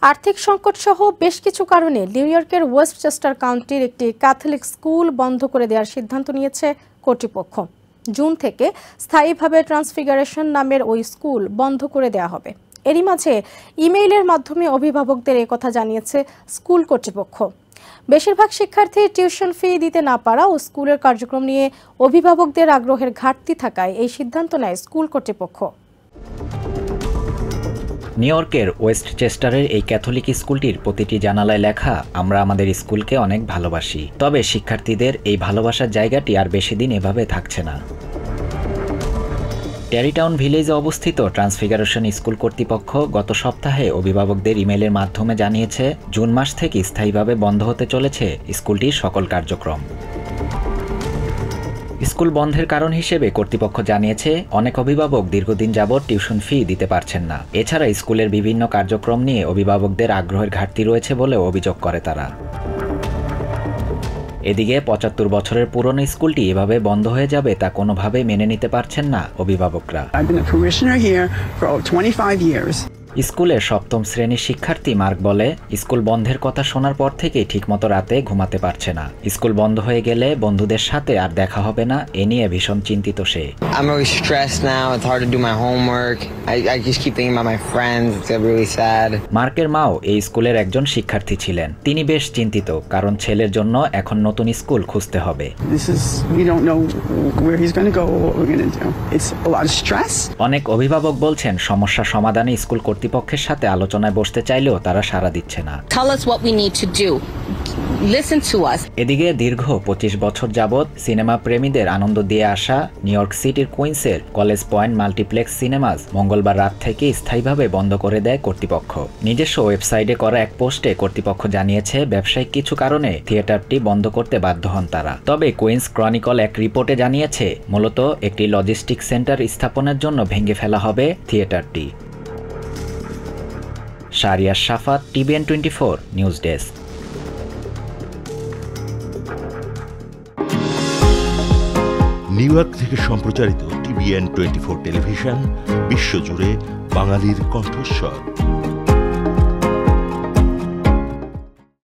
আর্থিক সংকট সহ বেশ কিছু কারণে নিউ ইয়র্কের ওয়েস্টচেস্টার কাউন্টির একটি ক্যাথলিক স্কুল বন্ধ করে দেওয়ার সিদ্ধান্ত নিয়েছে কর্তৃপক্ষ। জুন থেকে স্থায়ীভাবে ট্রান্সফিগারেশন নামের ওই স্কুল বন্ধ করে দেওয়া হবে। এরই মাঝে ইমেইলের মাধ্যমে অভিভাবকদের একথা জানিয়েছে স্কুল কর্তৃপক্ষ। বেশিরভাগ শিক্ষার্থী টিউশন ফি দিতে না পারা ও স্কুলের কার্যক্রম নিয়ে অভিভাবকদের আগ্রহের ঘাটতি থাকায় এই সিদ্ধান্ত নেয় স্কুল কর্তৃপক্ষ। নিউ ইয়র্কের ওয়েস্টচেস্টারের এই ক্যাথলিক স্কুলটির প্রতিটি জানালায় লেখা, আমরা আমাদের স্কুলকে অনেক ভালোবাসি। তবে শিক্ষার্থীদের এই ভালোবাসার জায়গাটি আর বেশি দিন এভাবে থাকছে না। ট্যারিটাউন ভিলেজে অবস্থিত ট্রান্সফিগারেশন স্কুল কর্তৃপক্ষ গত সপ্তাহে অভিভাবকদের ইমেইলের মাধ্যমে জানিয়েছে, জুন মাস থেকে স্থায়ীভাবে বন্ধ হতে চলেছে স্কুলটির সকল কার্যক্রম। স্কুল বন্ধের কারণ হিসেবে কর্তৃপক্ষ জানিয়েছে, অনেক অভিভাবক দীর্ঘদিন যাবৎ টিউশন ফি দিতে পারছেন না। এছাড়া স্কুলের বিভিন্ন কার্যক্রম নিয়ে অভিভাবকদের আগ্রহের ঘাটতি রয়েছে বলে অভিযোগ করে তারা। এদিকে ৭৫ বছরের পুরনো স্কুলটি এভাবে বন্ধ হয়ে যাবে তা কোনোভাবেই মেনে নিতে পারছেন না অভিভাবকরা। স্কুলের ৭ম শ্রেণীর শিক্ষার্থী মার্ক বলে, স্কুল বন্ধের কথা শোনার পর থেকেই ঠিকমতো রাতে ঘুমাতে পারছে না। স্কুল বন্ধ হয়ে গেলে বন্ধুদের সাথে আর দেখা হবে না, এ নিয়ে ভীষণ চিন্তিত সে। মার্কের মাও এই স্কুলের একজন শিক্ষার্থী ছিলেন। তিনি বেশ চিন্তিত, কারণ ছেলের জন্য এখন নতুন স্কুল খুঁজতে হবে। অনেক অভিভাবক বলছেন, সমস্যা সমাধানে স্কুল কর্তৃপক্ষের সাথে আলোচনায় বসতে চাইলেও তারা সাড়া দিচ্ছে না। এদিকে দীর্ঘ ২৫ বছর যাবৎ সিনেমা প্রেমীদের আনন্দ দিয়ে আসা নিউ ইয়র্ক সিটির কুইন্সের কলেজ পয়েন্ট মাল্টিপ্লেক্স সিনেমাস মঙ্গলবার রাত থেকে স্থায়ীভাবে বন্ধ করে দেয় কর্তৃপক্ষ। নিজস্ব ওয়েবসাইটে করা এক পোস্টে কর্তৃপক্ষ জানিয়েছে, ব্যবসায়িক কিছু কারণে থিয়েটারটি বন্ধ করতে বাধ্য হন তারা। তবে কুইন্স ক্রনিকল এক রিপোর্টে জানিয়েছে, মূলত একটি লজিস্টিক সেন্টার স্থাপনের জন্য ভেঙে ফেলা হবে থিয়েটারটি। Shahriar Shafat, TVN 24 news desk. New York থেকে সম্প্রচারিত টিভিএন 24 টেলিভিশন বিশ্বজুড়ে বাঙালির কণ্ঠস্বর।